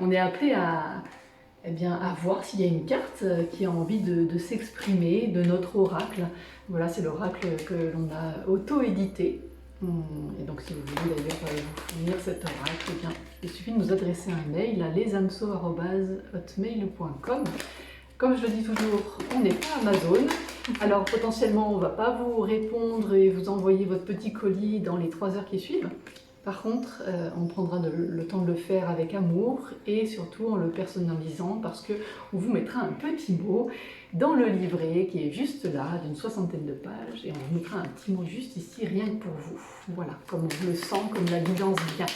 on est appelé à, eh bien, à voir s'il y a une carte qui a envie de s'exprimer de notre oracle. Voilà, c'est l'oracle que l'on a auto-édité. Et donc si vous voulez d'ailleurs vous fournir cet oracle, eh bien, il suffit de nous adresser un mail à lesamso@hotmail.com. Comme je le dis toujours, on n'est pas Amazon, alors potentiellement on ne va pas vous répondre et vous envoyer votre petit colis dans les 3 heures qui suivent. Par contre, on prendra le temps de le faire avec amour et surtout en le personnalisant parce qu'on vous mettra un petit mot dans le livret qui est juste là, d'une 60aine de pages, et on vous mettra un petit mot juste ici, rien que pour vous. Voilà, comme on le sent, comme la guidance vient.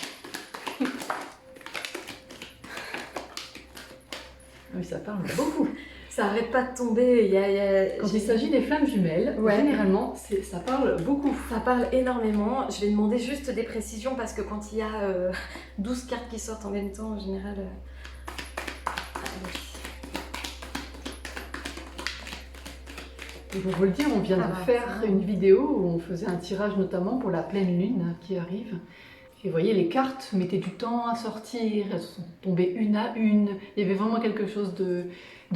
Oui, ça parle beaucoup. Ça arrête pas de tomber. Quand il s'agit des flammes jumelles, généralement, ça parle beaucoup. Ça parle énormément. Je vais demander juste des précisions parce que quand il y a 12 cartes qui sortent en même temps, en général... Et pour vous le dire, on vient de faire une vidéo où on faisait un tirage notamment pour la pleine lune qui arrive. Et vous voyez, les cartes mettaient du temps à sortir, elles sont tombées une à une. Il y avait vraiment quelque chose de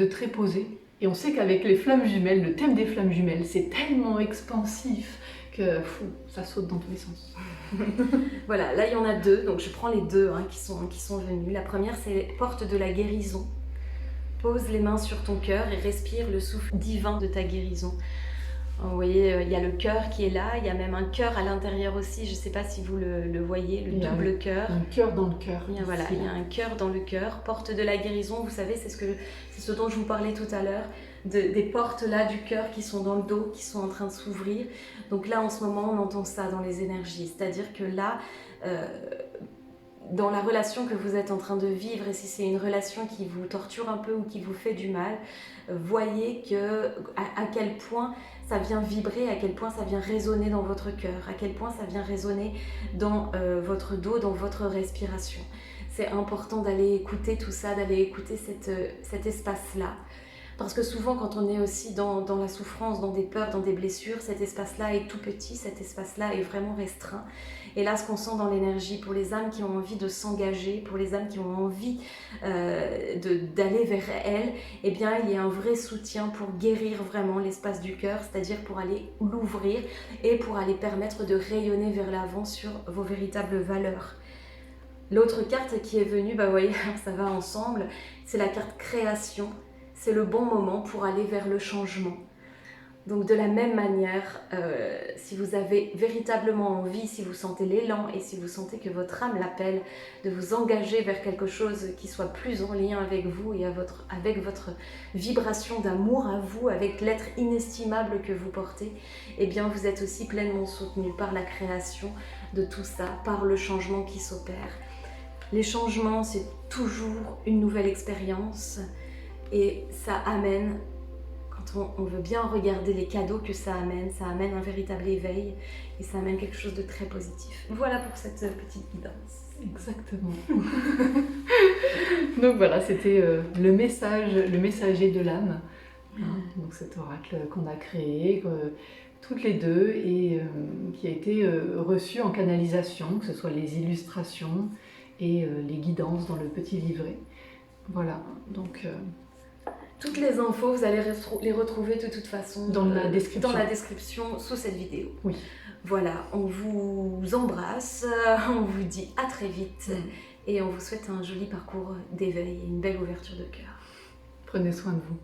très posé. Et on sait qu'avec les flammes jumelles, le thème des flammes jumelles, c'est tellement expansif que ça saute dans tous les sens. Voilà, là il y en a 2, donc je prends les 2 qui sont venus. La première, c'est porte de la guérison. Pose les mains sur ton cœur et respire le souffle divin de ta guérison. Vous voyez, il y a le cœur qui est là, il y a même un cœur à l'intérieur aussi, je ne sais pas si vous le voyez, le double cœur. Un cœur dans le cœur. Voilà, il y a un cœur dans le cœur, porte de la guérison, vous savez, c'est ce dont je vous parlais tout à l'heure, des portes là du cœur qui sont dans le dos, qui sont en train de s'ouvrir. Donc là, en ce moment, on entend ça dans les énergies, c'est-à-dire que là, dans la relation que vous êtes en train de vivre, et si c'est une relation qui vous torture un peu ou qui vous fait du mal, voyez à quel point ça vient vibrer, à quel point ça vient résonner dans votre cœur, à quel point ça vient résonner dans votre dos, dans votre respiration. C'est important d'aller écouter tout ça, d'aller écouter cet espace-là. Parce que souvent, quand on est aussi dans la souffrance, dans des peurs, dans des blessures, cet espace-là est tout petit, cet espace-là est vraiment restreint. Et là, ce qu'on sent dans l'énergie, pour les âmes qui ont envie de s'engager, pour les âmes qui ont envie d'aller vers elles, eh bien, il y a un vrai soutien pour guérir vraiment l'espace du cœur, c'est-à-dire pour aller l'ouvrir et pour aller permettre de rayonner vers l'avant sur vos véritables valeurs. L'autre carte qui est venue, vous voyez, ça va ensemble, c'est la carte création. C'est le bon moment pour aller vers le changement. Donc de la même manière, si vous avez véritablement envie, si vous sentez l'élan et si vous sentez que votre âme l'appelle, de vous engager vers quelque chose qui soit plus en lien avec vous et avec votre vibration d'amour à vous, avec l'être inestimable que vous portez, eh bien vous êtes aussi pleinement soutenu par la création de tout ça, par le changement qui s'opère. Les changements, c'est toujours une nouvelle expérience. Et ça amène, quand on veut bien regarder les cadeaux que ça amène un véritable éveil et ça amène quelque chose de très positif. Voilà pour cette petite guidance. Exactement. Donc voilà, c'était le messager de l'âme. Donc cet oracle qu'on a créé toutes les deux et qui a été reçu en canalisation, que ce soit les illustrations et les guidances dans le petit livret. Voilà, donc... Toutes les infos, vous allez les retrouver de toute façon dans la description sous cette vidéo. Oui. Voilà, on vous embrasse, on vous dit à très vite et on vous souhaite un joli parcours d'éveil et une belle ouverture de cœur. Prenez soin de vous.